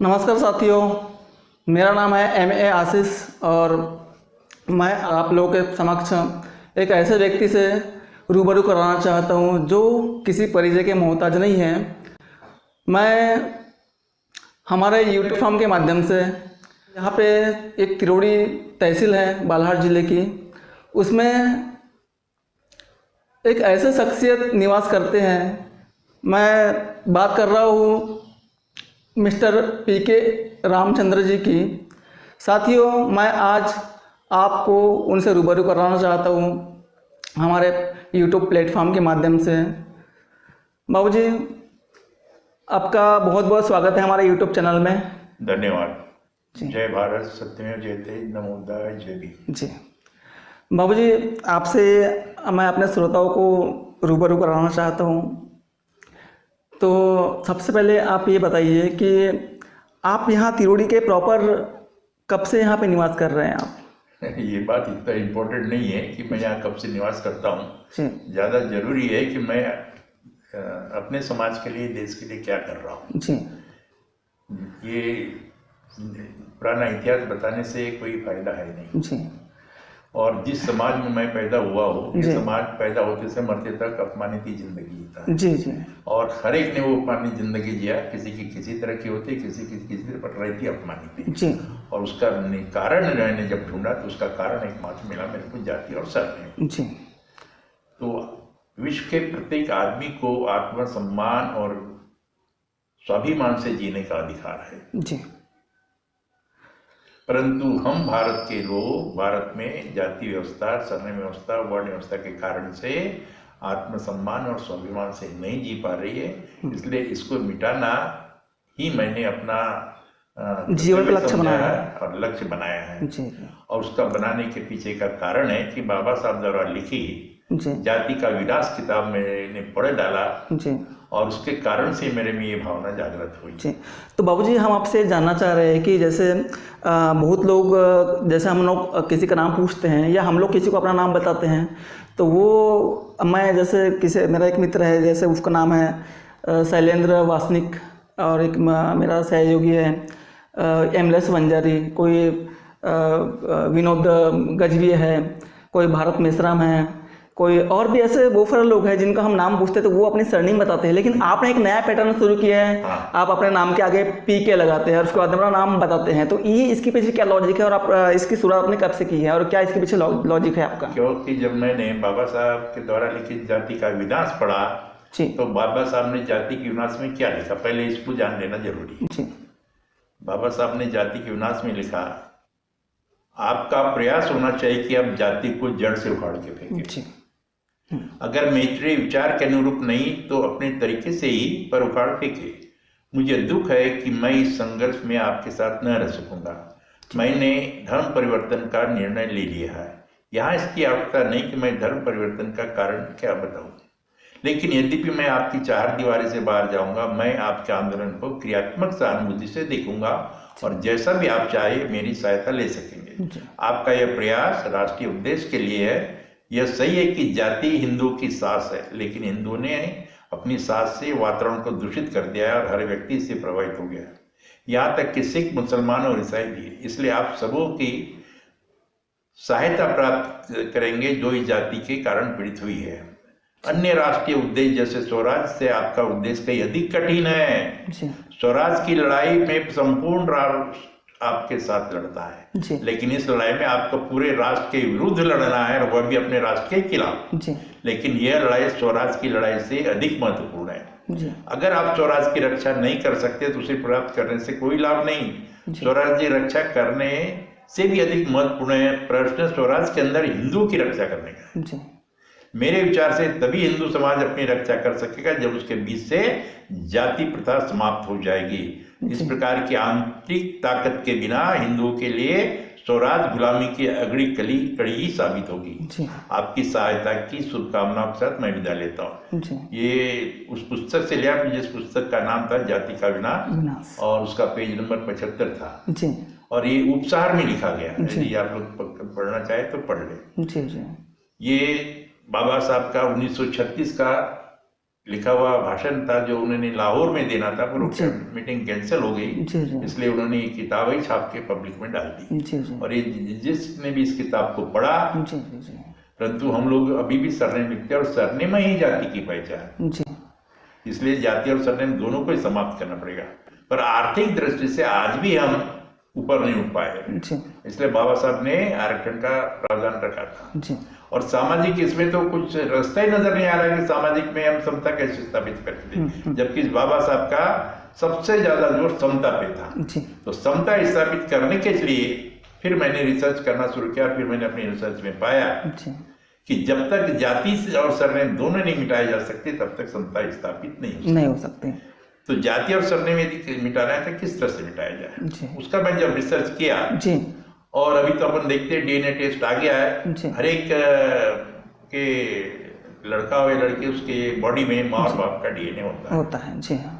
नमस्कार साथियों, मेरा नाम है M.A. आशीष और मैं आप लोगों के समक्ष एक ऐसे व्यक्ति से रूबरू कराना चाहता हूं जो किसी परिचय के मोहताज नहीं है। मैं हमारे यूट्यूब फॉर्म के माध्यम से यहाँ पे एक तिरोड़ी तहसील है बालाघाट ज़िले की, उसमें एक ऐसे शख्सियत निवास करते हैं। मैं बात कर रहा हूँ मिस्टर P.K. रामचंद्र जी की। साथियों, मैं आज आपको उनसे रूबरू कराना चाहता हूँ हमारे यूट्यूब प्लेटफॉर्म के माध्यम से। बाबूजी, आपका बहुत बहुत स्वागत है हमारे यूट्यूब चैनल में। धन्यवाद। जी। जय भारत सत्यमेव जयते, नमो बुद्धाय, जय भीम। जी बाबूजी, आपसे मैं अपने श्रोताओं को रूबरू कराना चाहता हूँ। तो सबसे पहले आप ये बताइए कि आप यहाँ तिरोड़ी के प्रॉपर कब से यहाँ पे निवास कर रहे हैं आप? ये बात इतना इम्पोर्टेंट नहीं है कि मैं यहाँ कब से निवास करता हूँ। जी। ज़्यादा जरूरी है कि मैं अपने समाज के लिए, देश के लिए क्या कर रहा हूँ। जी। ये पुराना इतिहास बताने से कोई फायदा है नहीं। जी। और जिस समाज में मैं पैदा हुआ हूँ, ये जी। समाज पैदा होते से मरते तक अपमानित ही जिंदगी जीता है। जी जी। और हर एक ने वो अपमानित जिंदगी जिया। किसी की किसी तरह की होती, किसी की किसी तरह पर रहती अपमानित। जी। और उसका कारण मैंने जब ढूंढा तो उसका कारण एकमात्र मिला मेरे को, जाति और सरनेम। जी। तो विश्व के प्रत्येक आदमी को आत्मसम्मान और स्वाभिमान से जीने का अधिकार है। जी। परंतु हम भारत के लोग भारत में जाति व्यवस्था, सरनेम व्यवस्था, वर्ण व्यवस्था के कारण से आत्मसम्मान और स्वाभिमान से नहीं जी पा रही है। इसलिए इसको मिटाना ही मैंने अपना जीवन का लक्ष्य बनाया है और लक्ष्य बनाया है। जी। और उसका बनाने के पीछे का कारण है कि बाबा साहब द्वारा लिखी जी। जाति का विनाश किताब मैंने पढ़ डाला जी। और उसके कारण से मेरे में ये भावना जागृत हुई। जी। तो बाबूजी, हम आपसे जानना चाह रहे हैं कि जैसे बहुत लोग, जैसे हम लोग किसी का नाम पूछते हैं या हम लोग किसी को अपना नाम बताते हैं, तो वो मैं जैसे किसी, मेरा एक मित्र है, जैसे उसका नाम है शैलेंद्र वासनिक, और एक मेरा सहयोगी है एमलेस वंजारी, कोई विनोद गजवी है, कोई भारत मेश्राम है, कोई और भी ऐसे बहुत सारे लोग हैं जिनका हम नाम पूछते हैं तो वो अपनी सरनेम बताते हैं। लेकिन आपने एक नया पैटर्न शुरू किया है। हाँ। आप अपने नाम के आगे PK लगाते हैं और उसके बाद अपना नाम बताते हैं। तो ये इसके पीछे क्या लॉजिक है और आप इसकी शुरुआत आपने कब से की है और क्या इसके पीछे लॉजिक है आपका? क्योंकि जब मैंने बाबा साहब के द्वारा लिखित जाति का विनाश पढ़ा तो बाबा साहब ने जाति के विनाश में क्या लिखा, पहले इसको जान लेना जरूरी है। जी। बाबा साहब ने जाति के विनाश में लिखा, आपका प्रयास होना चाहिए कि आप जाति को जड़ से उखाड़ के फेंकें। अगर मैत्रेय विचार के अनुरूप नहीं तो अपने तरीके से ही पर उखाड़ फेंके। मुझे दुख है कि मैं इस संघर्ष में आपके साथ न रह सकूंगा। मैंने धर्म परिवर्तन का निर्णय ले लिया है। यहाँ इसकी आवश्यकता नहीं कि मैं धर्म परिवर्तन का कारण क्या बताऊं, लेकिन यद्यपि मैं आपकी चार दीवारी से बाहर जाऊंगा, मैं आपके आंदोलन को क्रियात्मक सहानुभूति से देखूंगा और जैसा भी आप चाहे मेरी सहायता ले सकेंगे। आपका यह प्रयास राष्ट्रीय उद्देश्य के लिए है। यह सही है कि जाति हिंदू की सांस है, लेकिन हिंदुओं ने अपनी सांस से वातावरण को दूषित कर दिया है और हर व्यक्ति इससे प्रभावित हो गया है, यहाँ तक कि सिख, मुसलमान और ईसाई भी। इसलिए आप सबों की सहायता प्राप्त करेंगे जो इस जाति के कारण पीड़ित हुई है। अन्य राष्ट्रीय उद्देश्य जैसे स्वराज से आपका उद्देश्य कहीं अधिक कठिन है। स्वराज की लड़ाई में संपूर्ण राष्ट्र आपके साथ लड़ता है, लेकिन इस लड़ाई में आपको पूरे राष्ट्र के विरुद्ध लड़ना है और वह भी अपने राष्ट्र के खिलाफ। लेकिन यह लड़ाई स्वराज की लड़ाई से अधिक महत्वपूर्ण है। अगर आप स्वराज की रक्षा नहीं कर सकते तो उसे प्राप्त करने से कोई लाभ नहीं। स्वराज की रक्षा करने से भी अधिक महत्वपूर्ण है प्रश्न स्वराज के अंदर हिंदू की रक्षा करने का। मेरे विचार से तभी हिंदू समाज अपनी रक्षा कर सकेगा जब उसके बीच से जाति प्रथा समाप्त हो जाएगी। इस प्रकार की आंतरिक ताकत के बिना हिंदुओं के लिए स्वराज गुलामी की अगली कड़ी ही साबित होगी। आपकी सहायता की शुभकामनाओं के साथ मैं विदा लेता हूँ। ये उस पुस्तक से लिया जिस पुस्तक का नाम था जाति का विनाश और उसका पेज नंबर 75 था और ये उपसार में लिखा गया। यदि आप लोग पढ़ना चाहे तो पढ़ ले। ये बाबा साहब का 1936 का लिखा हुआ भाषण था जो उन्होंने लाहौर में देना था, पर वो मीटिंग कैंसिल हो गई, इसलिए उन्होंने ये किताब ही छाप के पब्लिक में डाल दी। और ये जिसने भी इस किताब को पढ़ा, परंतु हम लोग अभी भी सरनेम लिखते हैं और सरनेम ही जाति की पहचान, इसलिए जाति और सरनेम दोनों को ही समाप्त करना पड़ेगा। पर आर्थिक दृष्टि से आज भी हम ऊपर नहीं उठ पाए, इसलिए बाबा साहब ने आरक्षण का प्रावधान रखा था। और सामाजिक इसमें तो कुछ रास्ता ही नजर नहीं आ रहा है कि सामाजिक में हम समता कैसे स्थापित करते थे, जबकि बाबा साहब का सबसे ज्यादा जोर समता पे था। तो समता स्थापित करने के लिए फिर मैंने रिसर्च करना शुरू किया। फिर मैंने अपनी रिसर्च में पाया कि जब तक जाति और सरनेम दोनों नहीं मिटाए जा सकते तब तक समता स्थापित नहीं हो सकती। तो जाति और सरनेम यदि मिटाना है तो किस तरह से मिटाया जाए, उसका मैं जब रिसर्च किया, और अभी तो अपन देखते हैं डीएनए टेस्ट आ गया है, हर एक के लड़का हो या लड़की उसके बॉडी में माँ और बाप का डीएनए होता है। जी हाँ,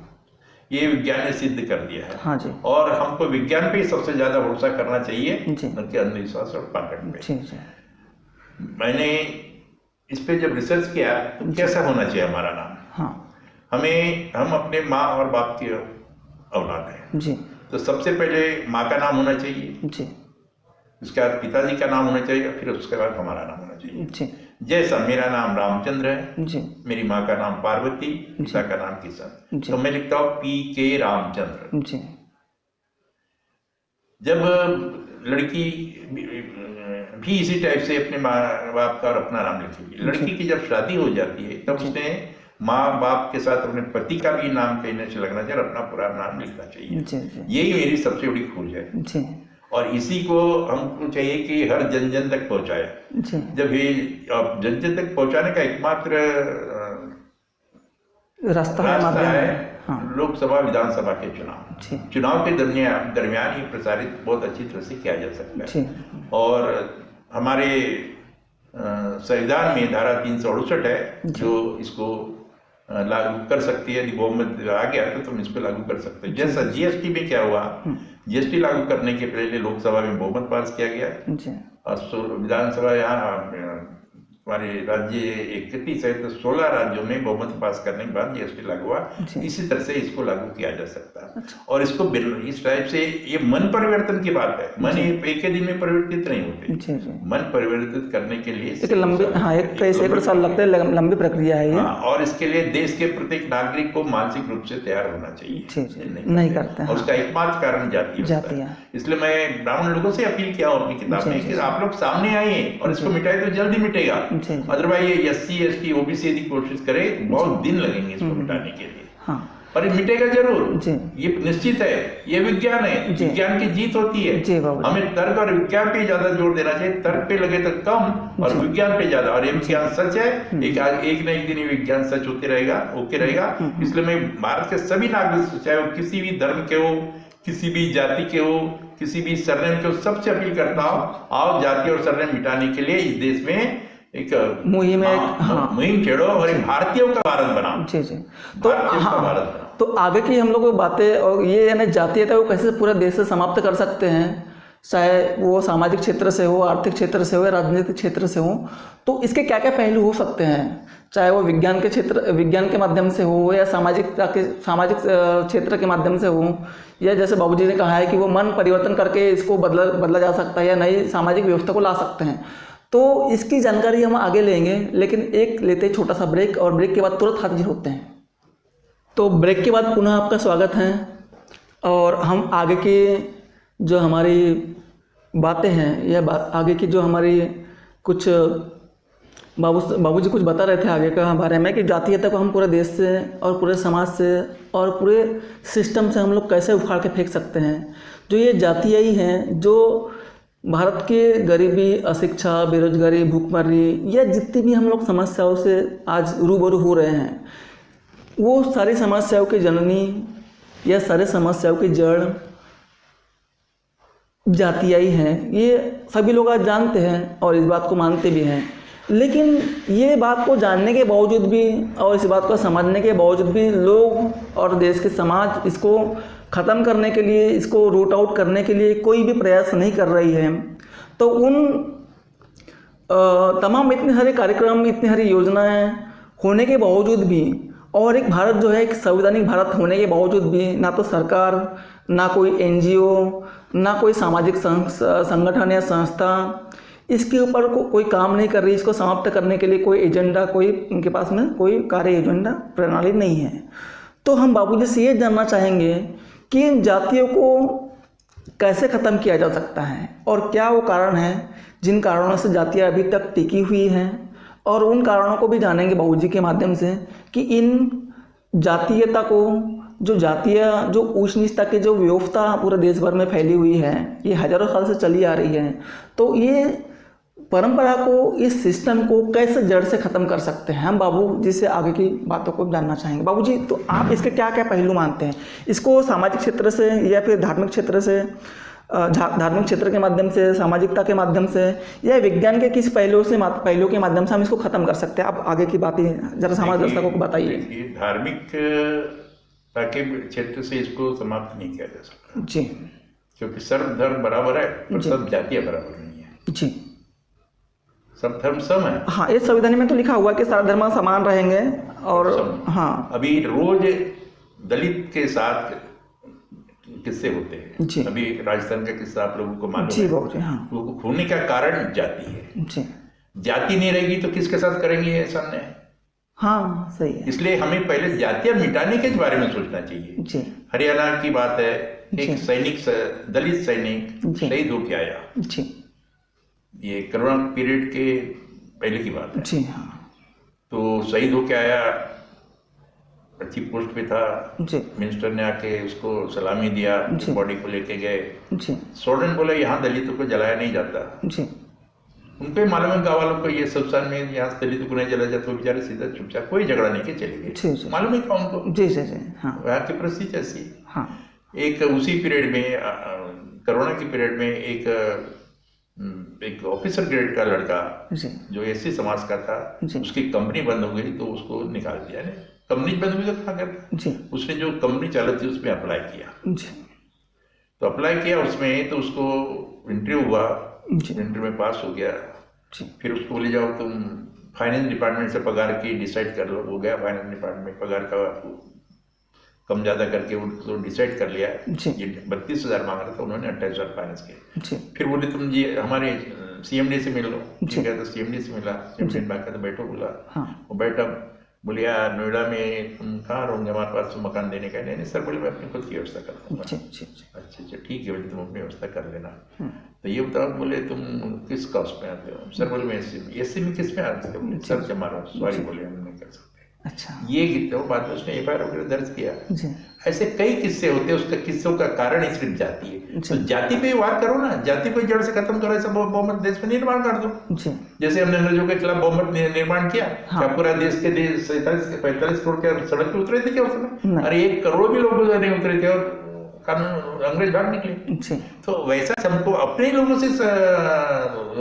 ये विज्ञान ने सिद्ध कर दिया है। हाँ जी। और हमको विज्ञान पे सबसे ज्यादा भरोसा करना चाहिए, न कि अंधविश्वास और पाखंड पे। मैंने इस पे जब रिसर्च किया तो कैसा होना चाहिए हमारा नाम। हाँ, हम अपने माँ और बाप की औलाद हैं जी, तो सबसे पहले माँ का नाम होना चाहिए जी, उसके बाद पिताजी का नाम होना चाहिए, फिर उसके बाद हमारा नाम होना चाहिए जी। जैसा मेरा नाम रामचंद्र है जी, मेरी माँ का नाम पार्वती, पिता का नाम किशन, तो मैं लिखता हूँ PK रामचंद्र जी। जब लड़की भी इसी टाइप से अपने माँ बाप का और अपना नाम लिखेगी। लड़की की जब शादी हो जाती है तब उसने माँ बाप के साथ अपने पति का भी नाम कहने से लगना चाहिए और अपना पूरा नाम लिखना चाहिए। यही मेरी सबसे बड़ी खोज है, और इसी को हमको चाहिए कि हर जन जन तक पहुंचाए। जब ये जन जन तक पहुंचाने का एकमात्र रास्ता है लोकसभा विधानसभा के चुनाव के दरमियान ही प्रसारित बहुत अच्छी तरह से किया जा सकता है। और हमारे संविधान में धारा 368 है जो इसको लागू कर सकती है। यदि बहुमत आ गया तो तुम इसको लागू कर सकते हो। जैसा जीएसटी में क्या हुआ, जीएसटी लागू करने के पहले लोकसभा में बहुमत पास किया गया और विधानसभा यहाँ हमारे राज्य 31 है तो 16 राज्यों में बहुमत पास करने के बाद जीएसटी लागू हुआ। इसी तरह से इसको लागू किया जा सकता है। और इसको इस टाइप से ये मन परिवर्तन की बात है। मन एक दिन में परिवर्तित नहीं होते, मन परिवर्तित करने के लिए एक लंबी कई सैकड़ों साल लगते हैं, लंबी प्रक्रिया है ये। और इसके लिए देश के प्रत्येक नागरिक को मानसिक रूप से तैयार होना चाहिए, नहीं करते। और उसका एकमात्र कारण जाति है। इसलिए मैं ब्राह्मण लोगों से अपील किया अपनी किताब में कि आप लोग सामने आइए और इसको मिटाए तो जल्दी मिटेगा। अदरवाइज ये SC ST OBC यदि कोशिश करे तो बहुत दिन लगेंगे इसको मिटाने के लिए। हाँ। पर ये मिटेगा जरूर, ये निश्चित है। ये विज्ञान है, विज्ञान की जीत होती है। हमें तर्क और विज्ञान पे ज्यादा जोर देना चाहिए। तर्क पे लगे तो कम और विज्ञान पे ज्यादा। और ये विज्ञान सच है, एक न एक दिन ये विज्ञान सच होते रहेगा, होके रहेगा। इसलिए मैं भारत के सभी नागरिक, चाहे वो किसी भी धर्म के हो, किसी भी जाति के हो, किसी भी सरनेम के हो, सबसे अपील करता हूँ आओ जाति और सरनेम मिटाने के लिए इस देश में एक मुहिम छेड़ो और एक भारतीयों का भारत बनाओ। जी। तो आगे की हम लोग बातें और ये यानी जातीयता को कैसे पूरे देश से समाप्त कर सकते हैं, चाहे वो सामाजिक क्षेत्र से हो, आर्थिक क्षेत्र से हो या राजनीतिक क्षेत्र से हो, तो इसके क्या क्या पहलू हो सकते हैं, चाहे वो विज्ञान के माध्यम से हो या सामाजिक क्षेत्र के माध्यम से हो, या जैसे बाबूजी ने कहा है कि वो मन परिवर्तन करके इसको बदला जा सकता है या नई सामाजिक व्यवस्था को ला सकते हैं। तो इसकी जानकारी हम आगे लेंगे, लेकिन एक लेते छोटा सा ब्रेक, और ब्रेक के बाद तुरंत हाजिर होते हैं। तो ब्रेक के बाद पुनः आपका स्वागत है, और हम आगे की जो हमारी बातें हैं या आगे की जो हमारी कुछ बाबूजी कुछ बता रहे थे आगे का बारे में कि जातीयता को हम पूरे देश से और पूरे समाज से और पूरे सिस्टम से हम लोग कैसे उखाड़ के फेंक सकते हैं। जो ये जातियाँ ही हैं जो भारत के गरीबी, अशिक्षा, बेरोजगारी, भूखमरी या जितनी भी हम लोग समस्याओं से आज रूबरू हो रहे हैं, वो सारी समस्याओं की जननी या सारे समस्याओं की जड़ जातियाँ ही हैं। ये सभी लोग आज जानते हैं और इस बात को मानते भी हैं, लेकिन ये बात को जानने के बावजूद भी और इस बात को समझने के बावजूद भी लोग और देश के समाज इसको ख़त्म करने के लिए, इसको रूट आउट करने के लिए कोई भी प्रयास नहीं कर रही है। तो उन तमाम इतने सारे कार्यक्रम, इतनी सारी योजनाएं होने के बावजूद भी और एक भारत जो है एक संवैधानिक भारत होने के बावजूद भी ना तो सरकार, ना कोई एनजीओ, ना कोई सामाजिक संगठन या संस्था इसके ऊपर कोई काम नहीं कर रही। इसको समाप्त करने के लिए कोई एजेंडा, कोई इनके पास में कोई कार्य एजेंडा प्रणाली नहीं है। तो हम बाबूजी से ये जानना चाहेंगे कि इन जातियों को कैसे ख़त्म किया जा सकता है और क्या वो कारण हैं जिन कारणों से जातियाँ अभी तक टिकी हुई हैं, और उन कारणों को भी जानेंगे बाबूजी के माध्यम से कि इन जातीयता को, जो ऊंच नीचता की जो व्यवस्था पूरे देश भर में फैली हुई है, ये हजारों साल से चली आ रही है, तो ये परंपरा को, इस सिस्टम को कैसे जड़ से ख़त्म कर सकते हैं। हम बाबूजी से आगे की बातों को जानना चाहेंगे। बाबूजी, तो आप इसके क्या क्या पहलू मानते हैं? इसको सामाजिक क्षेत्र से या फिर धार्मिक क्षेत्र से, धार्मिक क्षेत्र के माध्यम से, सामाजिकता के माध्यम से, या विज्ञान के किस पहलुओं के माध्यम से हम इसको ख़त्म कर सकते हैं? आप आगे की बातें जरा समाज दर्शकों को बताइए। धार्मिकता के क्षेत्र से इसको समाप्त नहीं किया जा सकता जी, क्योंकि सर्व धर्म बराबर है और सब जातियाँ बराबर नहीं है जी। सब धर्म सम है। हाँ, इस संविधान में तो लिखा हुआ है कि सारे धर्म समान रहेंगे। और हाँ, अभी रोज दलित के साथ किस्से होते हैं जी। अभी राजस्थान का किस्सा आप लोगों को मालूम जी है। बाबूजी, हाँ। वो होने का कारण जाति है जी, जाति नहीं रहेगी तो किसके साथ करेंगे ऐसा नहीं। हाँ सही है। इसलिए हमें पहले जातियां मिटाने के बारे में सोचना चाहिए। जी, हरियाणा की बात है, जी। एक सैनिक, दलित सैनिक शहीद होके आया। जी, ये कोरोना पीरियड के पहले की बात है। जी, हाँ। तो शहीद होके आया, अच्छी पोस्ट पे था। जी, मिनिस्टर ने आके उसको सलामी दिया, बॉडी को लेके गए। जी, स्टूडेंट बोला यहाँ दलितों को जलाया नहीं जाता। जी, उनको ही मालूम है, गाँव वालों को ये सब सान में यहाँ दलितों को नहीं जलाया जाता, तो बेचारे सीधा चुपचाप कोई झगड़ा नहीं के चले गए। मालूम है क्या उनको? जी, जी, जी, हाँ। वहाँ की परिस्थिति ऐसी। हाँ। एक उसी पीरियड में, कोरोना के पीरियड में, एक ऑफिसर ग्रेड का लड़का जो एससी समाज का था, उसकी कंपनी बंद हो गई तो उसको निकाल दिया। कंपनी बंद हुई तो क्या करता, उसने जो कंपनी चालू थी उसमें अप्लाई किया। तो अप्लाई किया उसमें, तो उसको इंटरव्यू हुआ, इंटरव्यू में पास हो गया। फिर उसको बोले जाओ तुम फाइनेंस डिपार्टमेंट से पगार की डिसाइड कर लो। वो गया फाइनेंस डिपार्टमेंट में, पगार का कम ज़्यादा करके उनको डिसाइड कर लिया। ये 32,000 मांग रहा था, उन्होंने 28,000 फाइनेंस किया। फिर बोले तुम जी हमारे सीएमडी से मिल लो। ठीक है, तो सीएमडी से मिला। सीएमडी बाकी तो बैठो बोला। वो बैठा, बोले यार नोएडा में तुम कहाँ रहोगे, हमारे पास मकान देने का। नहीं सर, बोले मैं अपनी खुद की व्यवस्था कर दूँगा। अच्छा ठीक है, बोले तुम अपनी व्यवस्था कर लेना। तो ये बताओ, बोले तुम किस कास्ट में आते हो? सर बोले मैं एससी में किस में आते हो? सर जमा रहा हूँ, सॉरी बोले हम नहीं कर सकते। अच्छा, ये कितने बाद में उसने एफआईआर वगैरह दर्ज किया। ऐसे कई किस्से होते हैं, उसका किस्सों का कारण ही सिर्फ जाति है। तो जाति पे वार करो ना, जाति को जड़ से खत्म करो, ऐसा बहुमत देश में निर्माण कर दो। जैसे हमने अंग्रेजों के खिलाफ बहुमत निर्माण किया। क्या पूरा देश के 45 करोड़ के सड़क पे उतरे थे क्या उसमें? अरे 1 करोड़ भी लोग नहीं उतरे थे और कानून अंग्रेज भाग निकले। तो वैसा हमको अपने लोगों से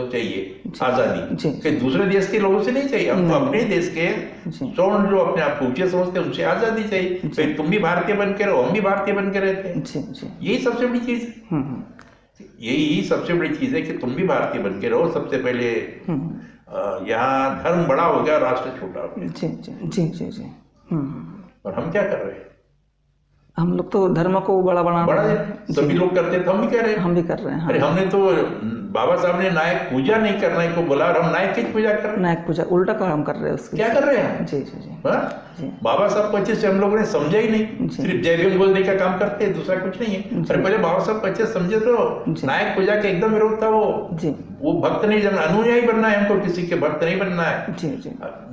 चाहिए आजादी, कि दूसरे देश के लोगों से नहीं चाहिए। हमको अपने देश के जो अपने आप को ऊंचे समझते हैं उनसे आजादी चाहिए। तो तुम भी भारतीय बन के रहो, हम भी भारतीय बन के रहते हैं। यही सबसे बड़ी चीज है। यही सबसे बड़ी चीज है कि तुम भी भारतीय बन के रहो। सबसे पहले यहाँ धर्म बड़ा हो गया, राष्ट्र छोटा हो गया। और हम क्या कर रहे हैं? हम लोग तो धर्म को बड़ा सभी लोग करते हैं, तो हम भी कह रहे हैं। हम भी कर रहे हैं। अरे हमने तो बाबा साहब ने नायक पूजा नहीं करने को बोला और हम नायक की पूजा कर रहे हैं। नायक पूजा उल्टा काम कर रहे हैं उसके। क्या कर रहे हैं? जी जी जी। बाबा साहब को अच्छे से हम लोगों ने समझा ही नहीं, सिर्फ जय भीम बोलने का काम करते हैं, दूसरा कुछ नहीं है। अरे पहले बाबा साहब को अच्छे से समझे तो नायक पूजा के एकदम विरोध था। वो भक्त नहीं बनना, अनुयायी बनना है हमको, किसी के भक्त नहीं बनना है।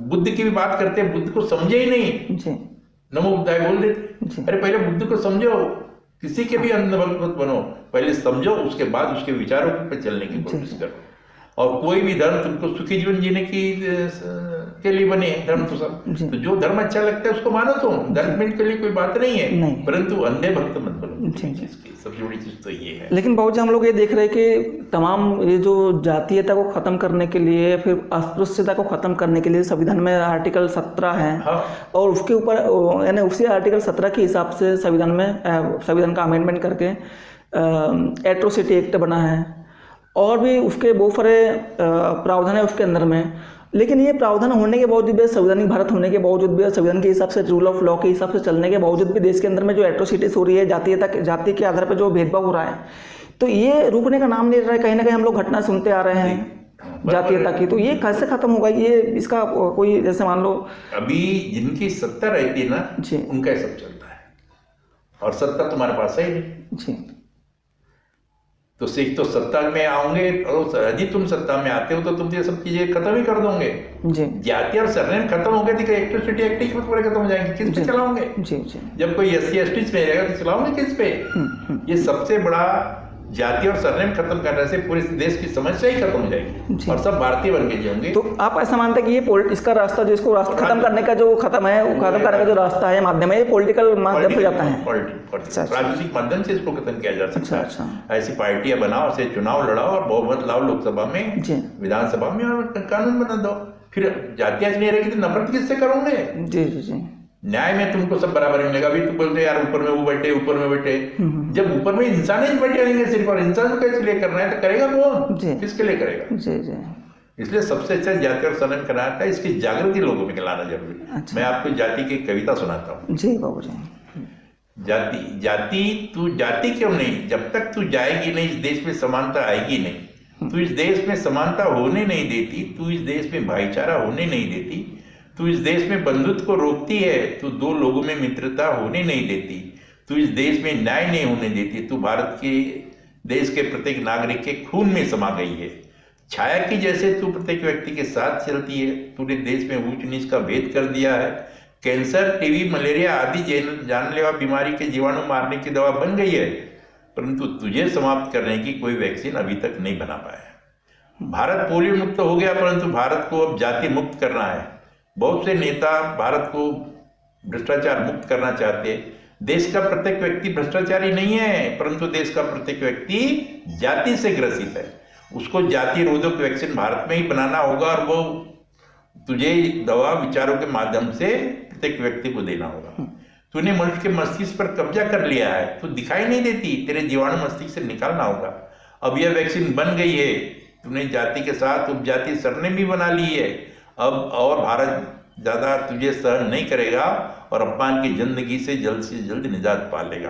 बुद्ध की भी बात करते हैं, बुद्ध को समझे ही नहीं, नमो बुद्धाय बोल देते। अरे पहले बुद्ध को समझो, किसी के भी अंधभक्त मत बनो, पहले समझो, उसके बाद उसके विचारों पर चलने की कोशिश करो। और कोई भी धर्म तुमको सुखी जीवन जीने के लिए बने धर्म तो सब। तो जो धर्म अच्छा लगता है उसको मानो। तुम धर्म के लिए कोई बात नहीं है, परंतु अंधे भक्त मत बनो। सबसे बड़ी चीज तो ये है। लेकिन बाबूजी हम लोग ये देख रहे हैं कि तमाम ये जो जातीयता को खत्म करने के लिए, फिर अस्पृश्यता को खत्म करने के लिए संविधान में आर्टिकल 17 है। और उसके ऊपर यानी उसी आर्टिकल 17 के हिसाब से संविधान का अमेंडमेंट करके एट्रोसिटी एक्ट बना है। और भी उसके बहुत सारे प्रावधान है उसके अंदर में। लेकिन ये प्रावधान होने के बावजूद भी, संवैधानिक भारत होने के बावजूद भी, संविधान के हिसाब से, रूल ऑफ लॉ के हिसाब से चलने के बावजूद भी देश के अंदर में जो एट्रोसिटीज हो रही है, जाति के आधार पर जो भेदभाव हो रहा है, तो ये रुकने का नाम नहीं ले रहा है। कहीं ना कहीं हम लोग घटना सुनते आ रहे हैं जातीयता की, तो ये कैसे खत्म होगा? ये इसका कोई, जैसे मान लो अभी जिनकी सत्ता रहती है ना जी, उनका सब चलता है, और सत्ता तुम्हारे पास है ही नहीं जी। तो सिख तो सत्ता में आओगे, और यदि तुम सत्ता में आते हो तो तुम ये सब चीजें खत्म ही कर दोगे जी। जाति और सरनेम खत्म हो गए तो इलेक्ट्रिसिटी एक्ट ही खत्म हो जाएंगे, किस पे चलाओगे जी जी। जब कोई SC ST में रहेगा तो चलाओगे किस पे? ये सबसे बड़ा, जाति और सरनेम खत्म करने से पूरे देश की समस्या ही खत्म हो जाएगी और सब भारतीय बन के जिएंगे। तो आप ऐसा मानते हैं कि ये इसका रास्ता, जो इसको रास्ता खत्म करने का जो खत्म करने का जो रास्ता है, माध्यम है, ये पॉलिटिकल माध्यम से जाता है, राजनीतिक माध्यम से इसको खत्म किया जा सकता है। ऐसी पार्टियां बनाओ, ऐसे चुनाव लड़ाओ और बहुमत लाओ लोकसभा में, विधानसभा में, और कानून बना दो। फिर जातियां नहीं रहेगी तो नफरत किससे करोगे? जी जी जी। न्याय में तुमको सब बराबर मिलेगा। अभी तुम बोलते यार ऊपर में वो बैठे, ऊपर में बैठे, जब ऊपर में इंसान ही बैठे रहेंगे सिर्फ, और इंसान को कैसे लिए करना है तो करेगा कौन? किसके लिए करेगा? जी जी। इसलिए सबसे अच्छा जाति और सरनेम कराना था, इसकी जागृति लोगों में लाना जरूरी। अच्छा। मैं आपको जाति की कविता सुनाता हूँ जी बाबू जी। जाति तू जाति क्यों नहीं, जब तक तू जाएगी नहीं इस देश में समानता आएगी नहीं। तू इस देश में समानता होने नहीं देती, तू इस देश में भाईचारा होने नहीं देती, तू इस देश में बंधुत्व को रोकती है, तू दो लोगों में मित्रता होने नहीं देती, तू इस देश में न्याय नहीं होने देती, तू भारत के देश के प्रत्येक नागरिक के खून में समा गई है। छाया की जैसे तू प्रत्येक व्यक्ति के साथ चलती है। तूने देश में ऊंच नीच का भेद कर दिया है। कैंसर, टीबी, मलेरिया आदि जानलेवा बीमारी के जीवाणु मारने की दवा बन गई है, परंतु तुझे समाप्त करने की कोई वैक्सीन अभी तक नहीं बना पाया। भारत पोलियो मुक्त हो गया, परंतु भारत को अब जाति मुक्त करना है। बहुत से नेता भारत को भ्रष्टाचार मुक्त करना चाहते हैं। देश का प्रत्येक व्यक्ति भ्रष्टाचारी नहीं है, परंतु देश का प्रत्येक व्यक्ति जाति से ग्रसित है। उसको जाति रोधक वैक्सीन भारत में ही बनाना होगा, और वो तुझे दवा विचारों के माध्यम से प्रत्येक व्यक्ति को देना होगा। तूने मनुष्य के मस्तिष्क पर कब्जा कर लिया है, तू दिखाई नहीं देती, तेरे जीवाणु मस्तिष्क से निकालना होगा। अब यह वैक्सीन बन गई है, तूने जाति के साथ उपजाति सरनेम भी बना ली है। अब और भारत ज़्यादा तुझे सहन नहीं करेगा और अपमान की जिंदगी से जल्द निजात पा लेगा।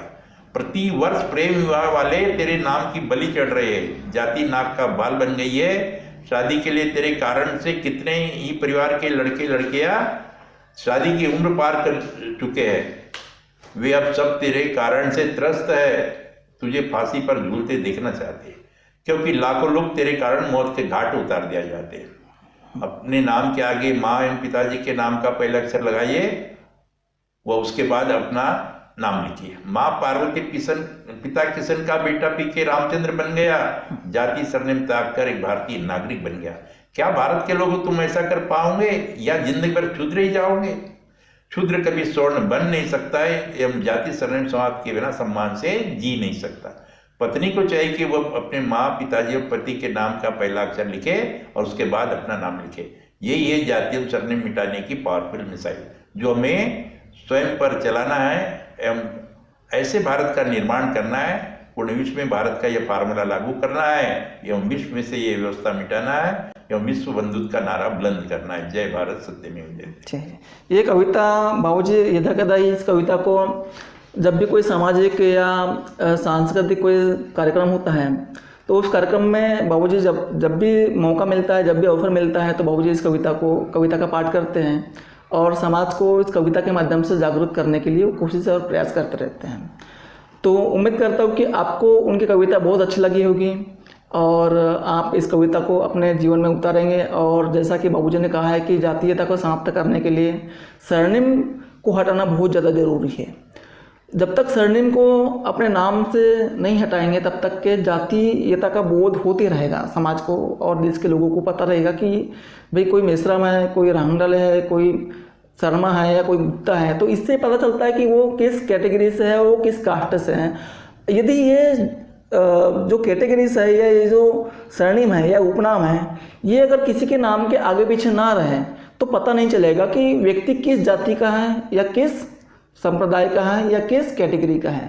प्रति वर्ष प्रेम विवाह वाले तेरे नाम की बलि चढ़ रहे हैं। जाति नाक का बाल बन गई है। शादी के लिए तेरे कारण से कितने ही परिवार के लड़के लड़कियां शादी की उम्र पार कर चुके हैं। वे अब सब तेरे कारण से त्रस्त है, तुझे फांसी पर झूलते देखना चाहते, क्योंकि लाखों लोग तेरे कारण मौत के घाट उतार दिया जाते हैं। अपने नाम के आगे माँ एवं पिताजी के नाम का पहला अक्षर लगाइए, वह उसके बाद अपना नाम लिखिए। माँ पार्वती पिता किशन का बेटा पीके रामचंद्र बन गया। जाति सरनेम त्याग कर एक भारतीय नागरिक बन गया। क्या भारत के लोग तुम ऐसा कर पाओगे, या जिंदगी भर क्षुद्र ही जाओगे? क्षुद्र कभी स्वर्ण बन नहीं सकता है, एवं जाति सरनेम समाप्त के बिना सम्मान से जी नहीं सकता। पत्नी को चाहिए कि वह अपने माँ, पिताजी और पति के नाम का पहला अक्षर लिखे और उसके बाद अपना नाम लिखे। यही है जाति और सरनेम मिटाने की पावरफुल मिसाइल, जो हमें स्वयं पर चलाना है एवं ऐसे भारत का निर्माण करना है, पूर्ण विश्व में भारत का यह फार्मूला लागू करना है एवं विश्व में से ये व्यवस्था मिटाना है एवं विश्व बंधुत्व का नारा बुलंद करना है। जय भारत, सत्यमेव जयते। ये कविता बाबूजी यदा इस कविता को जब भी कोई सामाजिक या सांस्कृतिक कोई कार्यक्रम होता है, तो उस कार्यक्रम में बाबूजी जब भी मौका मिलता है, जब भी अवसर मिलता है, तो बाबूजी इस कविता का पाठ करते हैं और समाज को इस कविता के माध्यम से जागरूक करने के लिए कोशिश और प्रयास करते रहते हैं। तो उम्मीद करता हूँ कि आपको उनकी कविता बहुत अच्छी लगी होगी और आप इस कविता को अपने जीवन में उतारेंगे। और जैसा कि बाबूजी ने कहा है कि जातीयता को समाप्त करने के लिए सरनेम को हटाना बहुत ज़्यादा ज़रूरी है। जब तक सरनेम को अपने नाम से नहीं हटाएंगे, तब तक के जातीयता का बोध होते रहेगा समाज को, और देश के लोगों को पता रहेगा कि भाई कोई मेश्राम है, कोई रांगडल है, कोई शर्मा है या कोई गुप्ता है। तो इससे पता चलता है कि वो किस कैटेगरी से है, वो किस कास्ट से है। यदि ये जो कैटेगरीज है या ये जो सरनेम है या उपनाम है, ये अगर किसी के नाम के आगे पीछे ना रहे तो पता नहीं चलेगा कि व्यक्ति किस जाति का है या किस संप्रदाय का है या किस कैटेगरी का है।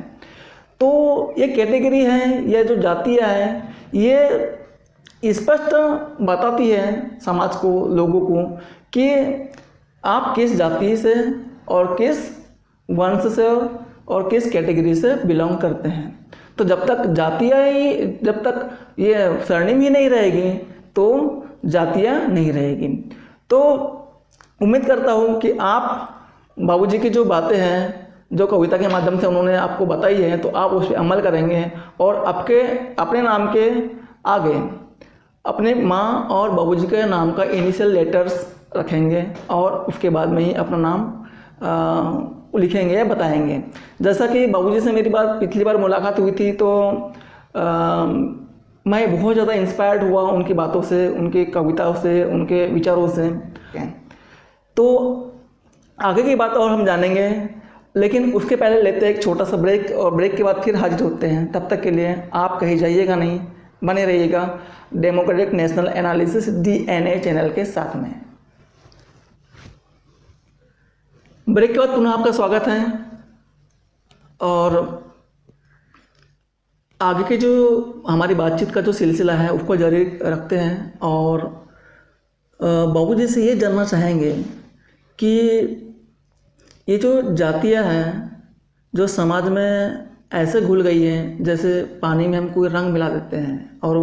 तो ये कैटेगरी है या जो जातियाँ हैं, ये स्पष्ट बताती है समाज को, लोगों को, कि आप किस जाति से और किस वंश से और किस कैटेगरी से बिलोंग करते हैं। तो जब तक जातियाँ ही, जब तक ये सरनेम ही नहीं रहेगी तो जातियाँ नहीं रहेगी। तो उम्मीद करता हूँ कि आप बाबूजी की जो बातें हैं, जो कविता के माध्यम से उन्होंने आपको बताई है, तो आप उस पर अमल करेंगे और अपने नाम के आगे अपने माँ और बाबूजी के नाम का इनिशियल लेटर्स रखेंगे और उसके बाद में ही अपना नाम लिखेंगे या बताएंगे। जैसा कि बाबूजी से मेरी पिछली बार मुलाकात हुई थी, तो मैं बहुत ज़्यादा इंस्पायर्ड हुआ उनकी बातों से, उनकी कविताओं से, उनके विचारों से। तो आगे की बात और हम जानेंगे, लेकिन उसके पहले लेते हैं एक छोटा सा ब्रेक, और ब्रेक के बाद फिर हाजिर होते हैं। तब तक के लिए आप कहीं जाइएगा नहीं, बने रहिएगा democratic national analysis DNA channel के साथ में। ब्रेक के बाद पुनः आपका स्वागत है, और आगे के जो हमारी बातचीत का जो सिलसिला है उसको जारी रखते हैं। और बाबूजी से ये जानना चाहेंगे कि ये जो जातियाँ हैं जो समाज में ऐसे घुल गई हैं, जैसे पानी में हम कोई रंग मिला देते हैं और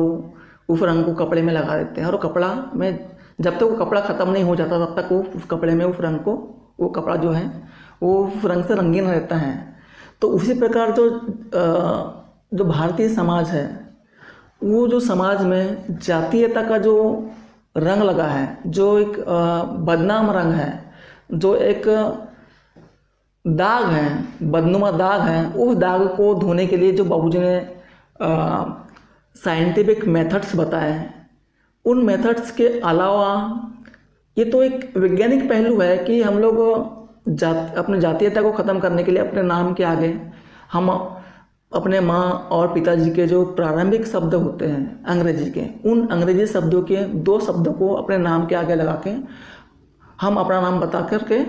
उस रंग को कपड़े में लगा देते हैं, और कपड़ा में जब तक वो कपड़ा ख़त्म नहीं हो जाता तब तक वो उस कपड़े में उस रंग को, वो कपड़ा जो है वो उस रंग से रंगीन रहता है। तो उसी प्रकार जो भारतीय समाज है, वो जो समाज में जातीयता का जो रंग लगा है, जो एक बदनाम रंग है, जो एक दाग है, बदनुमा दाग है, उस दाग को धोने के लिए जो बाबूजी ने साइंटिफिक मेथड्स बताए, उन मेथड्स के अलावा ये तो एक वैज्ञानिक पहलू है कि हम लोग अपने जातीयता को ख़त्म करने के लिए अपने नाम के आगे हम अपने माँ और पिताजी के जो प्रारंभिक शब्द होते हैं अंग्रेजी के, उन अंग्रेजी शब्दों के 2 शब्दों को अपने नाम के आगे लगा के हम अपना नाम बता करके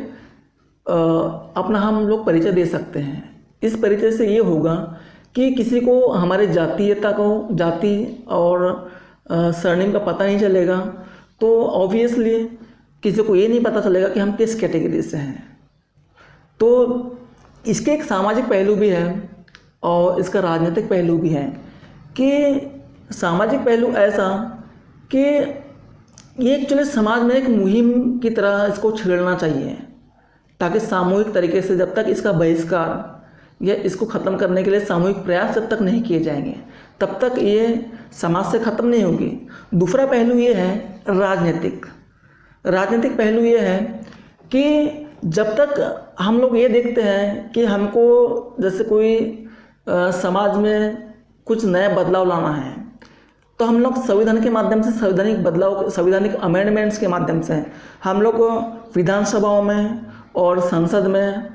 अपना हम लोग परिचय दे सकते हैं। इस परिचय से ये होगा कि किसी को हमारे जातीयता को, जाति और सरनेम का पता नहीं चलेगा, तो ऑब्वियसली किसी को ये नहीं पता चलेगा कि हम किस कैटेगरी से हैं। तो इसके एक सामाजिक पहलू भी है और इसका राजनीतिक पहलू भी है। कि सामाजिक पहलू ऐसा कि ये एक्चुअली समाज में एक मुहिम की तरह इसको छेड़ना चाहिए, ताकि सामूहिक तरीके से जब तक इसका बहिष्कार या इसको ख़त्म करने के लिए सामूहिक प्रयास जब तक नहीं किए जाएंगे तब तक ये समाज से ख़त्म नहीं होगी। दूसरा पहलू ये है राजनीतिक पहलू ये है कि जब तक हम लोग ये देखते हैं कि हमको जैसे कोई समाज में कुछ नया बदलाव लाना है, तो हम लोग संविधान के माध्यम से, संवैधानिक अमेंडमेंट्स के माध्यम से हम लोग विधानसभाओं में और संसद में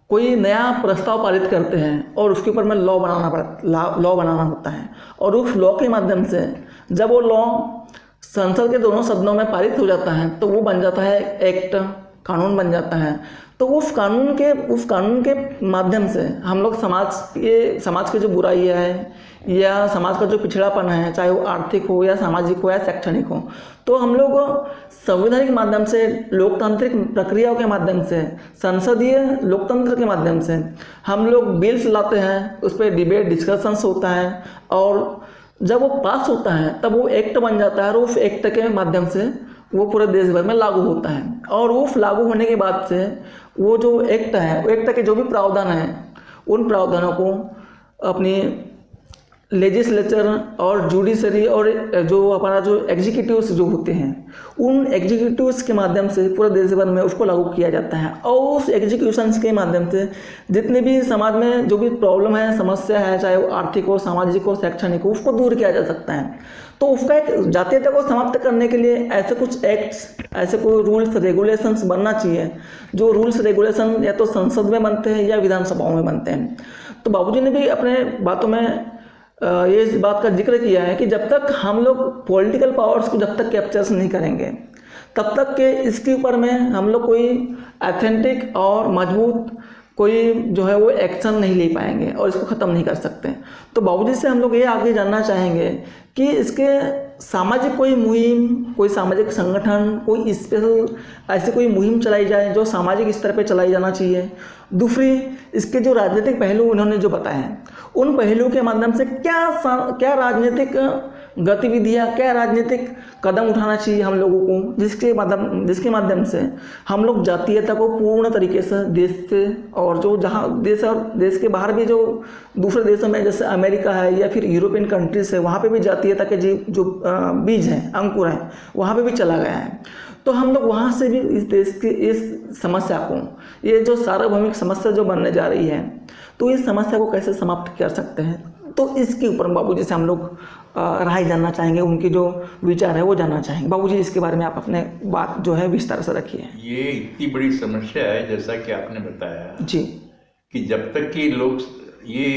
कोई नया प्रस्ताव पारित करते हैं और उसके ऊपर में लॉ बनाना होता है। और उस लॉ के माध्यम से जब वो लॉ संसद के दोनों सदनों में पारित हो जाता है तो वो बन जाता है एक्ट, कानून बन जाता है। तो उस कानून के माध्यम से हम लोग समाज की जो बुराई है या समाज का जो पिछड़ापन है, चाहे वो आर्थिक हो या सामाजिक हो या शैक्षणिक हो, तो हम लोग संवैधानिक माध्यम से, लोकतांत्रिक प्रक्रियाओं के माध्यम से, संसदीय लोकतंत्र के माध्यम से हम लोग बिल्स लाते हैं, उस पर डिबेट डिस्कशंस होता है, और जब वो पास होता है तब वो एक्ट बन जाता है और उस एक्ट के माध्यम से वो पूरे देश भर में लागू होता है। और वो लागू होने के बाद से वो जो एक्ट है, वो एक्ट के जो भी प्रावधान है, उन प्रावधानों को अपनी लेजिस्लेचर और जुडिशरी और जो हमारा जो एग्जीक्यूटिव्स जो होते हैं, उन एग्जीक्यूटिव्स के माध्यम से पूरे देश भर में उसको लागू किया जाता है। और उस एग्जीक्यूशंस के माध्यम से जितने भी समाज में जो भी प्रॉब्लम है, समस्या है, चाहे वो आर्थिक हो, सामाजिक हो, शैक्षणिक हो, उसको दूर किया जा सकता है। तो उसका एक जातीयता को समाप्त करने के लिए ऐसे कुछ एक्ट्स, ऐसे कोई रूल्स रेगुलेशंस बनना चाहिए, जो रूल्स रेगुलेशन या तो संसद में बनते हैं या विधानसभाओं में बनते हैं। तो बाबूजी ने भी अपने बातों में ये इस बात का जिक्र किया है कि जब तक हम लोग पॉलिटिकल पावर्स को जब तक कैप्चर्स नहीं करेंगे तब तक के इसके ऊपर में हम लोग कोई ऑथेंटिक और मजबूत कोई जो है वो एक्शन नहीं ले पाएंगे और इसको ख़त्म नहीं कर सकते। तो बाबूजी से हम लोग ये आगे जानना चाहेंगे कि इसके सामाजिक कोई मुहिम, कोई सामाजिक संगठन, कोई स्पेशल ऐसी कोई मुहिम चलाई जाए जो सामाजिक स्तर पे चलाई जाना चाहिए। दूसरी, इसके जो राजनीतिक पहलू उन्होंने जो बताए हैं, उन पहलुओं के माध्यम से क्या राजनीतिक गतिविधियाँ, क्या राजनीतिक कदम उठाना चाहिए हम लोगों को, जिसके माध्यम से हम लोग जातीयता को पूर्ण तरीके से देश से, और जो जहाँ देश और देश के बाहर भी जो दूसरे देशों में जैसे अमेरिका है या फिर यूरोपियन कंट्रीज है, वहाँ पे भी जातीयता के जो बीज हैं, अंकुर हैं, वहाँ पे भी चला गया है। तो हम लोग वहाँ से भी इस देश की इस समस्या को, ये जो सार्वभौमिक समस्या जो बनने जा रही है, तो इस समस्या को कैसे समाप्त कर सकते हैं, तो इसके ऊपर बाबूजी से हम लोग राय जानना चाहेंगे, उनकी जो विचार है वो जानना चाहेंगे। बाबूजी, इसके बारे में आप अपने बात जो है विस्तार से रखिए। ये इतनी बड़ी समस्या है, जैसा कि आपने बताया जी, कि जब तक कि लोग ये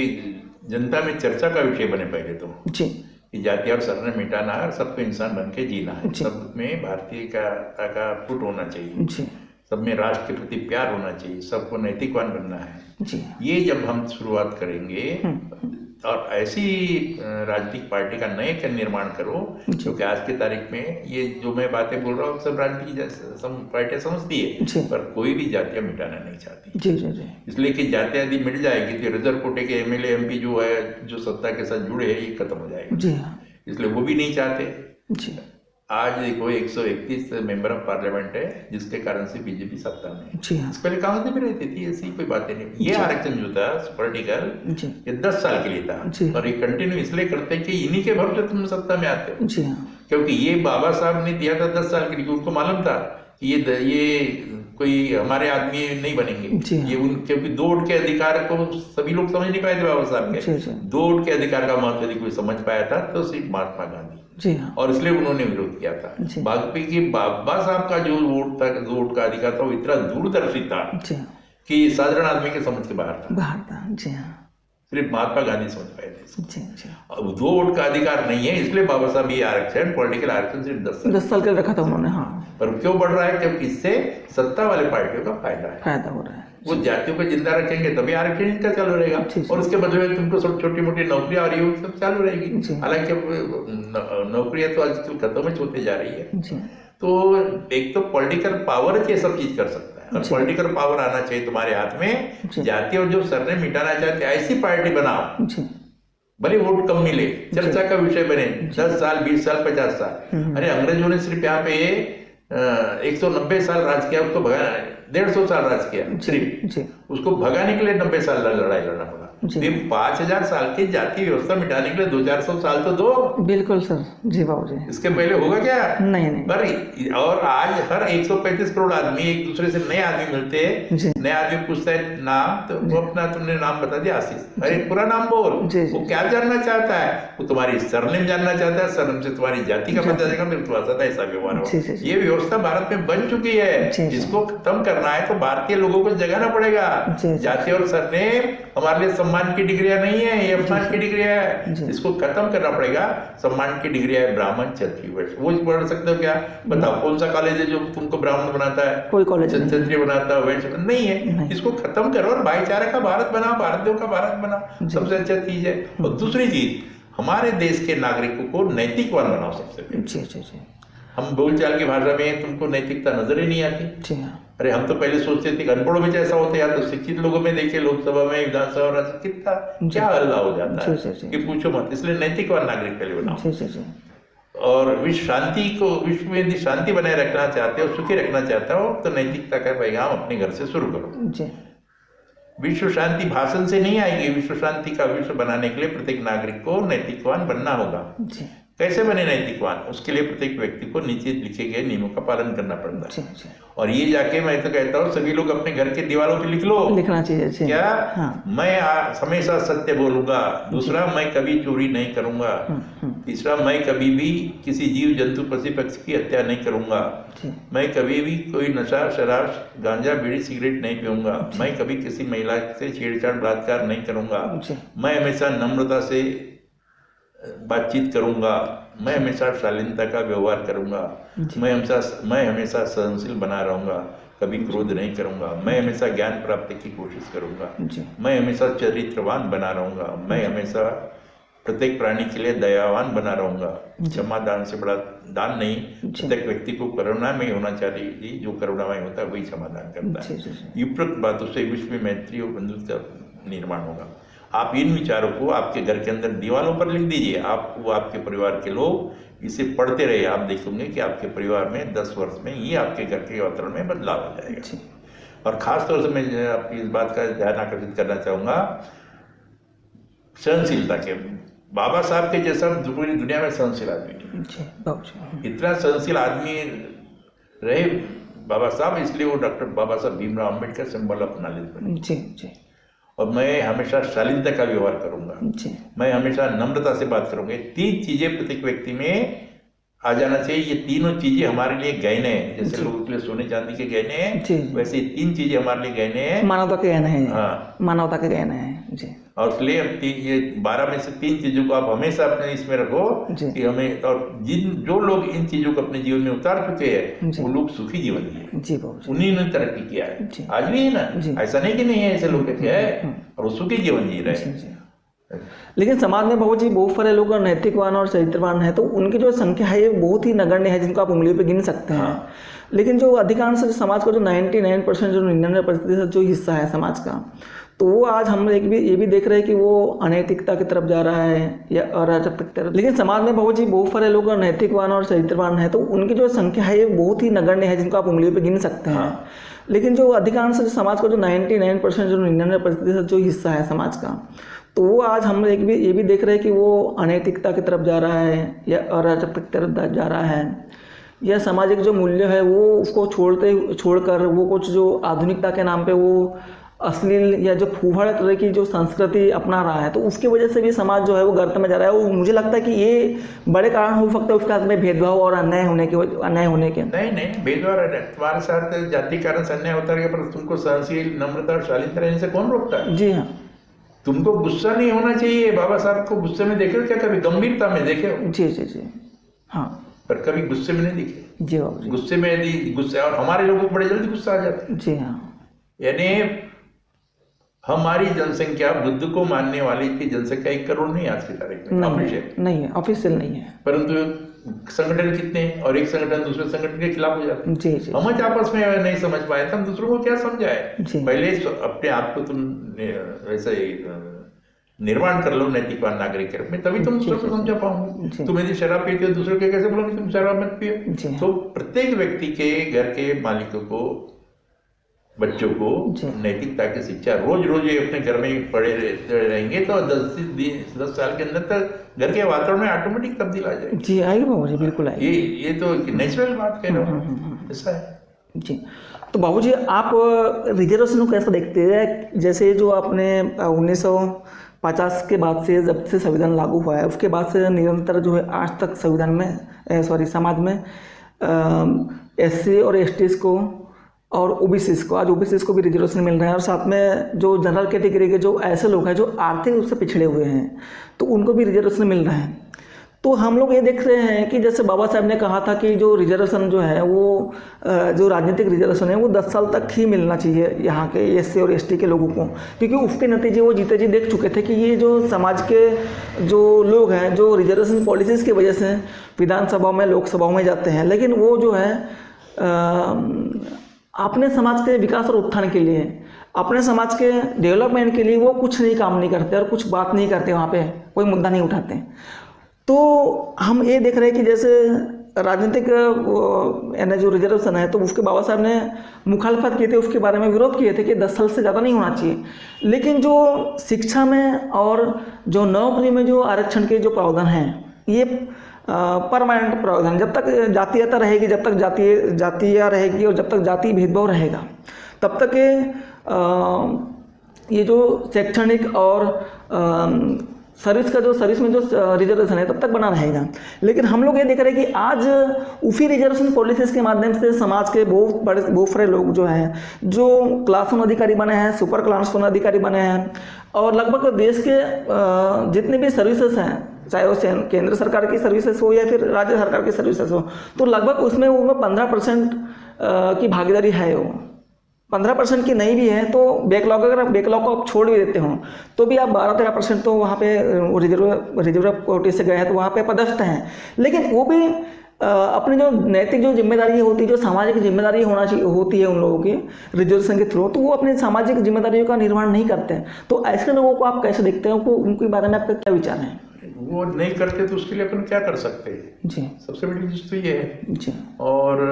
जनता में चर्चा का विषय बने, पहले तो जी, कि जाति और सरने मिटाना है और सबको इंसान बन के जीना है, सब में भारतीयता का फुट होना चाहिए, जी, सब में राष्ट्र के प्रति प्यार होना चाहिए, सबको नैतिकवान बनना है। जी, ये जब हम शुरुआत करेंगे और ऐसी राजनीतिक पार्टी का नए का निर्माण करो, क्योंकि आज की तारीख में ये जो मैं बातें बोल रहा हूँ सब राजनीतिक पार्टियां समझती है, पर कोई भी जातियां मिटाना नहीं चाहती। जी, जी, जी। इसलिए कि जातियां यदि मिट जाएगी तो रिजर्व कोटे के एमएलए एमपी जो है, जो सत्ता के साथ जुड़े हैं, ये खत्म हो जाएगा। जी हाँ, इसलिए वो भी नहीं चाहते। जी, आज देखो 131 मेंबर ऑफ पार्लियामेंट है, जिसके कारण से बीजेपी सत्ता में। जी हाँ, पहले कांग्रेस भी रहती थी, ऐसी कोई बातें नहीं। ये आरक्षण जो था पॉलिटिकल, ये 10 साल के लिए था, और ये कंटिन्यू इसलिए करते हैं कि इन्हीं के भरोसे तुम सत्ता में आते हो। जी हाँ, क्योंकि ये बाबा साहब ने दिया था 10 साल के लिए, उनको मालूम था कि ये कोई हमारे आदमी नहीं बनेंगे। ये क्योंकि 2 वोट के अधिकार को सभी लोग समझ नहीं पाए थे बाबा साहब के। 2 वोट के अधिकार का महत्व यदि कोई समझ पाया था तो सिर्फ महात्मा गांधी, और इसलिए उन्होंने विरोध किया था। बाकी की बाबा साहब का जो वोट था, 2 वोट का अधिकार था, वो इतना दूरदर्शी था कि साधारण आदमी के समझ के बाहर था। जी हाँ, सिर्फ महात्मा गांधी समझ पाए थे। जी, जी। अब 2 वोट का अधिकार नहीं है, इसलिए बाबा साहब ये आरक्षण, पॉलिटिकल आरक्षण सिर्फ 10 साल के लिए रखा था उन्होंने। हाँ, पर क्यों बढ़ रहा है? क्योंकि इससे सत्ता वाले पार्टियों का फायदा हो रहा है। वो जातियों को जिंदा रखेंगे तभी आरक्षण इनका चालू रहेगा, और उसके बदले में तुमको सब छोटी मोटी नौकरियां आ रही है, सब चालू रहेगी। हालांकि नौकरियां तो आजकल खत्म ही होती जा रही है। तो एक तो पॉलिटिकल पावर ये सब चीज कर सकता है, और पॉलिटिकल पावर आना चाहिए तुम्हारे हाथ में। जाति और जो सरने मिटाना चाहते ऐसी पार्टी बनाओ, भले वोट कम मिले, चर्चा का विषय बने, 10 साल 20 साल 50 साल। अरे अंग्रेजों ने सिर्फ यहाँ पे 190 साल राज किया, उसको भगा 150 साल राज किया सिर्फ, उसको भगाने के लिए 90 साल लड़ाई लड़ना पड़ा। 5000 साल की जाति व्यवस्था मिटाने के लिए 200-400 साल तो दो। बिल्कुल सर, जी बाबू जी। इसके पहले होगा क्या? नहीं। पर और आज हर 135 करोड़ आदमी एक दूसरे से नए आदमी मिलते हैं, नया आदमी पूछता है नाम, तो वो अपना तुमने नाम बता दिया आशीष, अरे पूरा नाम बोल। वो क्या जानना चाहता है? वो तुम्हारी सरनेम जानना चाहता है, सरनेम से तुम्हारी जाति का पता चलेगा, फिर तुम्हारा था ऐसा व्यवहार हो। ये व्यवस्था भारत में बन चुकी है, जिसको खत्म करना है तो भारतीय लोगों को जगाना पड़ेगा। जाति और सरनेम हमारे लिए सम्मान की डिग्रियां नहीं है, ये अपमान की डिग्रियां है, इसको खत्म करना पड़ेगा। सम्मान की डिग्रियां है ब्राह्मण, क्षत्रिय, वैश्य। वो पढ़ सकते हो क्या? बताओ कौन सा कॉलेज है जो तुमको ब्राह्मण बनाता है? कोई कॉलेज क्षत्रिय बनाता है, वैश्य नहीं है। इसको खत्म करो और भाईचारे का भारत बनाओ, भारतीयों का भारत बनाओ, सबसे अच्छा चीज है। और दूसरी चीज, हमारे देश के नागरिकों को नैतिकवान बनाओ सबसे पहले। हम बोलचाल की भाषा में तुमको नैतिकता नजर ही नहीं आती। अरे हम तो पहले सोचते थे कि अनपढ़ों में जैसा होता है, या तो शिक्षित लोगों में देखिए, लोकसभा में, विधानसभा में कितना क्या हल्ला हो जाता है कि पूछो मत। इसलिए नैतिकवान नागरिक पहले बनाओ। और विश्व में यदि शांति बनाए रखना चाहते हो, सुखी रखना चाहते हो, तो नैतिकता का पैगाम अपने घर से शुरू करो। विश्व शांति भाषण से नहीं आएगी। विश्व शांति का विश्व बनाने के लिए प्रत्येक नागरिक को नैतिकवान बनना होगा। कैसे बने नैतिकवान? उसके लिए प्रत्येक व्यक्ति को नीचे लिखे गए नियमों का पालन करना पड़ता है। और ये जाके मैं तो कहता हूँ सभी लोग अपने घर के दीवारों पे लिख लो, लिखना चाहिए क्या? हाँ। मैं हमेशा सत्य बोलूंगा। दूसरा, मैं कभी चोरी नहीं करूंगा। तीसरा, मैं कभी भी किसी जीव जंतु पशु पक्षी की हत्या नहीं करूंगा। मैं कभी भी कोई नशा, शराब, गांजा, बीड़ी, सिगरेट नहीं पीऊंगा। मैं कभी किसी महिला से छेड़छाड़, बलात्कार नहीं करूंगा। मैं हमेशा नम्रता से बातचीत करूंगा। मैं हमेशा शालीनता का व्यवहार करूंगा। मैं हमेशा सहनशील बना रहूंगा। कभी क्रोध नहीं करूंगा, मैं हमेशा ज्ञान प्राप्ति की कोशिश करूंगा, मैं हमेशा चरित्रवान बना रहूंगा, मैं हमेशा प्रत्येक प्राणी के लिए दयावान बना रहूंगा। क्षमा दान से बड़ा दान नहीं, प्रत्येक व्यक्ति को करुणा में होना चाहिए, जो करुणामय होता है वही समाधान करता है। युक्त बातों से विश्व में मैत्री और बंधुत्व का निर्माण होगा। आप इन विचारों को आपके घर के अंदर दीवारों पर लिख दीजिए, आपको आपके परिवार के लोग इसे पढ़ते रहे, आप देखेंगे कि आपके परिवार में 10 वर्ष में ही आपके घर के वातावरण में बदलाव हो जाएगा। और खास तौर से मैं आपकी इस बात का ध्यान आकर्षित करना चाहूँगा, सहनशीलता के। बाबा साहब के जैसा पूरी दुनिया में सहनशील आदमी, इतना सहनशील आदमी रहे बाबा साहब, इसलिए वो डॉक्टर बाबा साहब भीमराव अम्बेडकर सिंबल अपना लेते। और मैं हमेशा शालीनता का व्यवहार करूंगा, मैं हमेशा नम्रता से बात करूंगा। 3 चीजें प्रत्येक व्यक्ति में आ जाना चाहिए। ये तीनों चीजें हमारे लिए गहने हैं, जैसे लोगों के लिए सोने चांदी के गहने हैं, वैसे 3 चीजें हमारे लिए गहने हैं, मानवता के गहने हैं। हाँ, मानवता के गहने हैं जी। और इसलिए ये 12 में से 3 चीजों को आप हमेशा अपने इसमें रखो कि हमें, और जो लोग इन चीजों को अपने जीवन में उतार चुके हैं वो लोग सुखी जीवन जिए, उन्हीं ने तरक्की किया है। आज भी है ना, ऐसा नहीं कि नहीं है, ऐसे लोग क्या है और वो सुखी जीवन जी रहे हैं। लेकिन समाज में बहुत सारे लोग नैतिकवान और चरित्रवान हैं, तो उनकी जो संख्या है ये बहुत ही नगण्य है, जिनको आप उंगलियों पे गिन सकते हैं। लेकिन जो अधिकांश समाज का जो 99% जो 99% जो हिस्सा है समाज का, तो वो आज हम ये भी देख रहे हैं कि वो अनैतिकता की तरफ जा रहा है या अराजकता की तरफ। लेकिन समाज में बहुत सारे लोग नैतिकवान और चरित्रवान हैं, तो उनकी जो संख्या है ये बहुत ही नगण्य है, जिनको आप उंगलियों पे गिन सकते हैं। लेकिन जो अधिकांश समाज का जो 99% जो 99% जो हिस्सा है समाज का, तो वो आज हम ये भी देख रहे हैं कि वो अनैतिकता की तरफ जा रहा है या अराजकता की तरफ जा रहा है, या सामाजिक जो मूल्य है वो उसको छोड़कर वो कुछ जो आधुनिकता के नाम पे वो अश्लील या जो फूहड़ तरह की जो संस्कृति अपना रहा है, तो उसकी वजह से भी समाज जो है वो गर्त में जा रहा है। वो मुझे लगता है कि ये बड़े कारण हो सकते हैं उसके हाथ में भेदभाव और अन्याय होने के। नहीं, भेदभाव तुम्हारे साथ जाति कारण से अन्याय होता है, पर तुमको सहनशील, नम्रता और शालीनता रहने से कौन रोकता है? जी हाँ, तुमको गुस्सा नहीं होना चाहिए। बाबा साहब को गुस्से में देखे हो क्या? कभी गंभीरता में देखे हो? जी हाँ, पर कभी गुस्से में नहीं दिखे। जी बाबू जी, गुस्से में यदि गुस्सा, और हमारे लोगों को बड़े जल्दी गुस्सा आ जाता है। जी हाँ, यानी हमारी जनसंख्या, बुद्ध को मानने वाली की जनसंख्या 1 करोड़ नहीं आज की तारीख में, नहीं है, ऑफिशियल नहीं है, परंतु संगठन कितने हैं, और एक संगठन दूसरे संगठन के खिलाफ हो जाते हैं। जी, हम आपस में नहीं समझ पाए तो हम दूसरों को क्या समझाए? पहले अपने आप को तुम वैसे निर्माण कर लो नैतिकवान नागरिक के रूप में, तभी तुम दूसरों को समझा पाओगे। तुम यदि शराब पीते हो, दूसरों के कैसे बोलोगे तुम शराब मत पियो? तो प्रत्येक व्यक्ति के घर के मालिकों को, बच्चों को नैतिकता की शिक्षा रोज ये अपने घर में पड़े रहेंगे तो 10 साल के अंदर तक घर के वातावरण में ऑटोमेटिक तब्दील आ जाएगी। जी आएगी बाबूजी, बिल्कुल आएगी। ये तो नेचुरल बात कह रहे हो, ऐसा है जी। तो बाबूजी आप रिजर्वेशन को कैसा देखते हैं? जैसे जो आपने 1950 के बाद से, जब से संविधान लागू हुआ है, उसके बाद से निरंतर जो है आज तक संविधान में समाज में SC और ST को और OBC को, आज OBC को भी रिजर्वेशन मिल रहा है, और साथ में जो जनरल कैटेगरी के जो ऐसे लोग हैं जो आर्थिक रूप से पिछड़े हुए हैं, तो उनको भी रिजर्वेशन मिल रहा है। तो हम लोग ये देख रहे हैं कि जैसे बाबा साहब ने कहा था कि जो रिजर्वेशन जो है वो जो राजनीतिक रिजर्वेशन है वो 10 साल तक ही मिलना चाहिए यहाँ के SC और ST के लोगों को, क्योंकि उसके नतीजे वो जीते जी देख चुके थे कि ये जो समाज के जो लोग हैं जो रिजर्वेशन पॉलिसीज़ की वजह से विधानसभा में, लोकसभा में जाते हैं, लेकिन वो जो है अपने समाज के विकास और उत्थान के लिए, अपने समाज के डेवलपमेंट के लिए वो कुछ नहीं काम नहीं करते और कुछ बात नहीं करते, वहाँ पे कोई मुद्दा नहीं उठाते। तो हम ये देख रहे हैं कि जैसे राजनीतिक जो रिजर्वेशन है, तो उसके बाबा साहब ने मुखालफत किए थे, उसके बारे में विरोध किए थे कि 10 साल से ज़्यादा नहीं होना चाहिए। लेकिन जो शिक्षा में और जो नौकरी में जो आरक्षण के जो प्रावधान हैं, ये परमानेंट प्रावधान, जब तक जातीयता रहेगी, जब तक जातीय रहेगी और जब तक जाति भेदभाव रहेगा, तब तक ये जो शैक्षणिक और सर्विस में जो रिजर्वेशन है तब तक बना रहेगा। लेकिन हम लोग ये देख रहे हैं कि आज उसी रिजर्वेशन पॉलिसीज़ के माध्यम से समाज के बहुत सारे लोग जो हैं, जो क्लास 1 अधिकारी बने हैं, सुपर क्लास 1 अधिकारी बने हैं, और लगभग देश के जितने भी सर्विसेज हैं, चाहे वो केंद्र सरकार की सर्विसेज हो या फिर राज्य सरकार की सर्विसेज हो, तो लगभग उसमें 15% की भागीदारी है वो। 15% की नहीं भी है तो बैकलॉग, अगर आप बैकलॉग को आप छोड़ भी देते हो तो भी आप 12-13% तो वहाँ पे रिजर्व कोटे से गए हैं तो वहाँ पे पदस्थ हैं। लेकिन वो भी अपनी जो नैतिक जो जिम्मेदारी होती है, जो सामाजिक जिम्मेदारी होती है उन लोगों की रिजर्वेशन के थ्रू, तो वो अपनी सामाजिक जिम्मेदारियों का निर्वहन नहीं करते हैं। तो ऐसे लोगों को आप कैसे देखते हैं, उनके बारे में आपका क्या विचार है? वो नहीं करते तो उसके लिए अपन क्या कर सकते हैं जी। सबसे बड़ी चीज तो ये है जी। और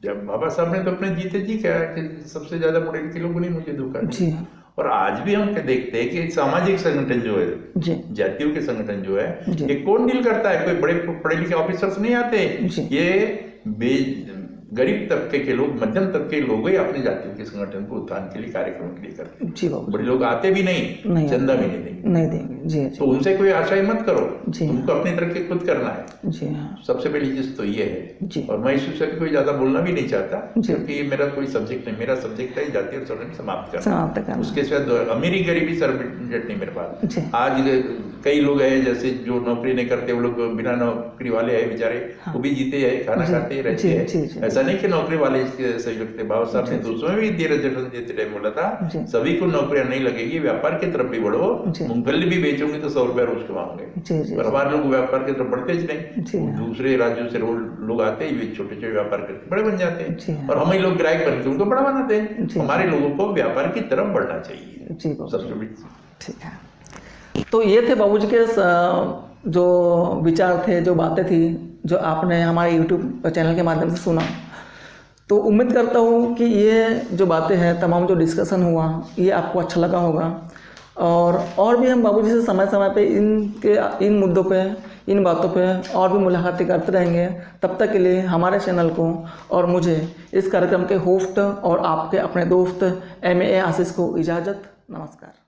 जब बाबा साहब ने तो अपने जीते जी कहा कि सबसे ज्यादा पढ़े लिखे लोगों ने मुझे धोखा जी। और आज भी हम देखते हैं कि सामाजिक संगठन जो है, जातियों के संगठन जो है, ये कौन डील करता है? कोई बड़े पढ़े लिखे ऑफिसर्स नहीं आते, ये गरीब तबके के लोग, मध्यम तबके के लोग ही अपने जातियों के संगठन को उत्थान के लिए, कार्यक्रम के लिए करते हैं। बड़े लोग आते भी नहीं चंदा भी नहीं देंगे जी। तो उनसे कोई आशा ही मत करो, तुमको अपनी तरफ के खुद करना है जी। सबसे पहली चीज तो ये है जी। और मैं इस विषय पे कोई ज्यादा बोलना भी नहीं चाहता क्योंकि मेरा कोई सब्जेक्ट नहीं, मेरा सब्जेक्ट है जातीय उत्पीड़न समाप्त करना। उसके साथ अमीरी गरीबी सब्जेक्ट नहीं मेरे पास। आज कई लोग हैं जैसे जो नौकरी नहीं करते, वो लोग बिना नौकरी वाले है बेचारे, वो भी जीते हैं, खाना खाते रहते हैं। ऐसा नहीं कि नौकरी वाले सही लगते। बाबा साहब ने दूसरों में भी रिजर्वेशन देते टाइम बोला था सभी को नौकरियां नहीं लगेगी, व्यापार की तरफ भी बढ़ो, मूंगफली भी बेचोगे तो 100 रुपया रोज कमाओगे। पर हमारे लोग व्यापार की तरफ बढ़ते ही नहीं, दूसरे राज्यों से लोग आते हैं, छोटे छोटे व्यापार करके बड़े बन जाते हैं और हम ही लोग ग्राहक बनकर उनको बड़ा बनाते हैं। हमारे लोगों को व्यापार की तरफ बढ़ना चाहिए सबसे बड़ी। ठीक है, तो ये थे बाबूजी के जो विचार थे, जो बातें थी, जो आपने हमारे YouTube चैनल के माध्यम से सुना। तो उम्मीद करता हूँ कि ये जो बातें हैं, तमाम जो डिस्कशन हुआ, ये आपको अच्छा लगा होगा। और भी हम बाबूजी से समय समय पे इन मुद्दों पे, इन बातों पे और भी मुलाकातें करते रहेंगे। तब तक के लिए हमारे चैनल को और मुझे, इस कार्यक्रम के होस्ट और आपके अपने दोस्त MA आशीष को इजाज़त। नमस्कार।